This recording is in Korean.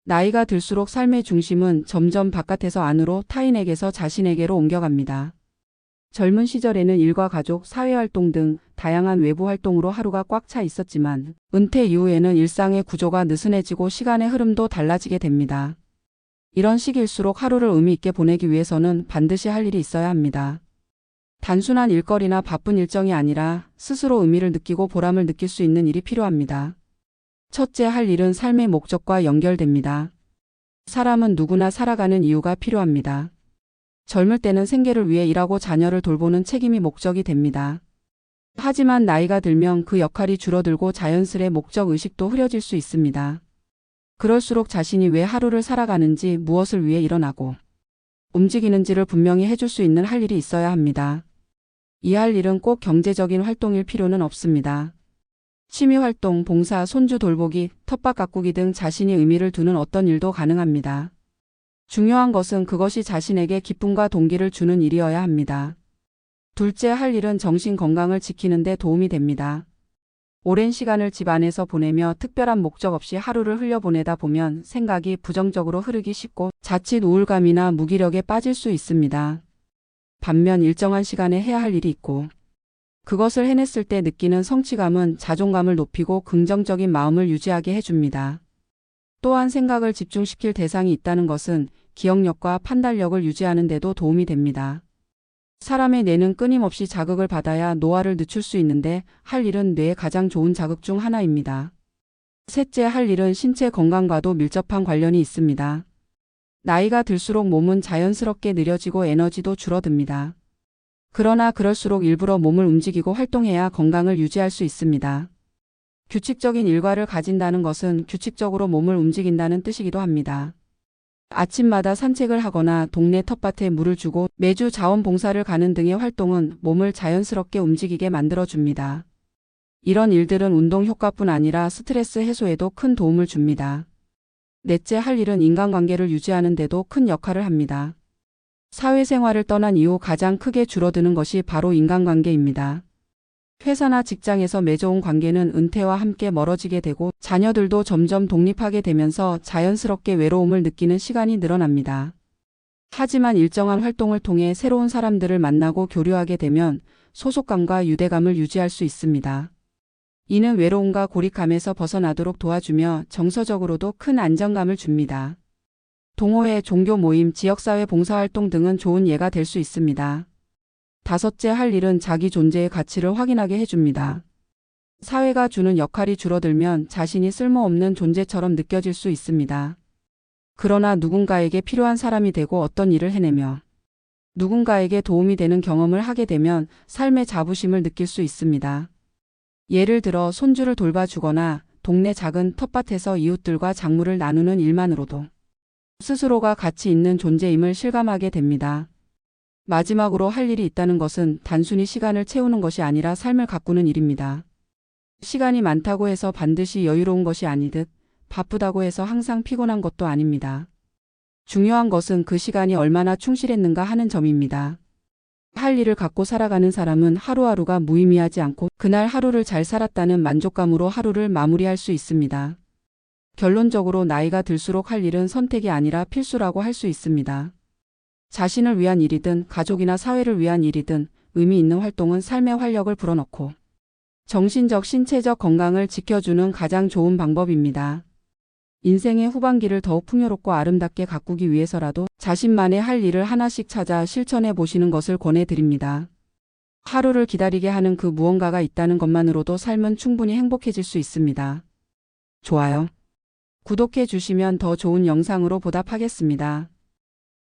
나이가 들수록 삶의 중심은 점점 바깥에서 안으로, 타인에게서 자신에게로 옮겨갑니다. 젊은 시절에는 일과 가족, 사회활동 등 다양한 외부 활동으로 하루가 꽉 차 있었지만 은퇴 이후에는 일상의 구조가 느슨해지고 시간의 흐름도 달라지게 됩니다. 이런 시기일수록 하루를 의미 있게 보내기 위해서는 반드시 할 일이 있어야 합니다. 단순한 일거리나 바쁜 일정이 아니라 스스로 의미를 느끼고 보람을 느낄 수 있는 일이 필요합니다. 첫째, 할 일은 삶의 목적과 연결됩니다. 사람은 누구나 살아가는 이유가 필요합니다. 젊을 때는 생계를 위해 일하고 자녀를 돌보는 책임이 목적이 됩니다. 하지만 나이가 들면 그 역할이 줄어들고 자연스레 목적의식도 흐려질 수 있습니다. 그럴수록 자신이 왜 하루를 살아가는지, 무엇을 위해 일어나고 움직이는지를 분명히 해줄 수 있는 할 일이 있어야 합니다. 이 할 일은 꼭 경제적인 활동일 필요는 없습니다. 취미활동, 봉사, 손주 돌보기, 텃밭 가꾸기 등 자신이 의미를 두는 어떤 일도 가능합니다. 중요한 것은 그것이 자신에게 기쁨과 동기를 주는 일이어야 합니다. 둘째, 할 일은 정신 건강을 지키는 데 도움이 됩니다. 오랜 시간을 집 안에서 보내며 특별한 목적 없이 하루를 흘려보내다 보면 생각이 부정적으로 흐르기 쉽고 자칫 우울감이나 무기력에 빠질 수 있습니다. 반면 일정한 시간에 해야 할 일이 있고 그것을 해냈을 때 느끼는 성취감은 자존감을 높이고 긍정적인 마음을 유지하게 해줍니다. 또한 생각을 집중시킬 대상이 있다는 것은 기억력과 판단력을 유지하는 데도 도움이 됩니다. 사람의 뇌는 끊임없이 자극을 받아야 노화를 늦출 수 있는데 할 일은 뇌에 가장 좋은 자극 중 하나입니다. 셋째, 할 일은 신체 건강과도 밀접한 관련이 있습니다. 나이가 들수록 몸은 자연스럽게 느려지고 에너지도 줄어듭니다. 그러나 그럴수록 일부러 몸을 움직이고 활동해야 건강을 유지할 수 있습니다. 규칙적인 일과를 가진다는 것은 규칙적으로 몸을 움직인다는 뜻이기도 합니다. 아침마다 산책을 하거나 동네 텃밭에 물을 주고 매주 자원봉사를 가는 등의 활동은 몸을 자연스럽게 움직이게 만들어줍니다. 이런 일들은 운동 효과뿐 아니라 스트레스 해소에도 큰 도움을 줍니다. 넷째, 할 일은 인간관계를 유지하는 데도 큰 역할을 합니다. 사회생활을 떠난 이후 가장 크게 줄어드는 것이 바로 인간관계입니다. 회사나 직장에서 맺어온 관계는 은퇴와 함께 멀어지게 되고 자녀들도 점점 독립하게 되면서 자연스럽게 외로움을 느끼는 시간이 늘어납니다. 하지만 일정한 활동을 통해 새로운 사람들을 만나고 교류하게 되면 소속감과 유대감을 유지할 수 있습니다. 이는 외로움과 고립감에서 벗어나도록 도와주며 정서적으로도 큰 안정감을 줍니다. 동호회, 종교 모임, 지역사회 봉사활동 등은 좋은 예가 될 수 있습니다. 다섯째, 할 일은 자기 존재의 가치를 확인하게 해줍니다. 사회가 주는 역할이 줄어들면 자신이 쓸모없는 존재처럼 느껴질 수 있습니다. 그러나 누군가에게 필요한 사람이 되고 어떤 일을 해내며 누군가에게 도움이 되는 경험을 하게 되면 삶의 자부심을 느낄 수 있습니다. 예를 들어 손주를 돌봐주거나 동네 작은 텃밭에서 이웃들과 작물을 나누는 일만으로도 스스로가 가치 있는 존재임을 실감하게 됩니다. 마지막으로 할 일이 있다는 것은 단순히 시간을 채우는 것이 아니라 삶을 가꾸는 일입니다. 시간이 많다고 해서 반드시 여유로운 것이 아니듯 바쁘다고 해서 항상 피곤한 것도 아닙니다. 중요한 것은 그 시간이 얼마나 충실했는가 하는 점입니다. 할 일을 갖고 살아가는 사람은 하루하루가 무의미하지 않고 그날 하루를 잘 살았다는 만족감으로 하루를 마무리할 수 있습니다. 결론적으로 나이가 들수록 할 일은 선택이 아니라 필수라고 할 수 있습니다. 자신을 위한 일이든 가족이나 사회를 위한 일이든 의미 있는 활동은 삶의 활력을 불어넣고 정신적, 신체적 건강을 지켜주는 가장 좋은 방법입니다. 인생의 후반기를 더욱 풍요롭고 아름답게 가꾸기 위해서라도 자신만의 할 일을 하나씩 찾아 실천해 보시는 것을 권해드립니다. 하루를 기다리게 하는 그 무언가가 있다는 것만으로도 삶은 충분히 행복해질 수 있습니다. 좋아요. 구독해 주시면 더 좋은 영상으로 보답하겠습니다.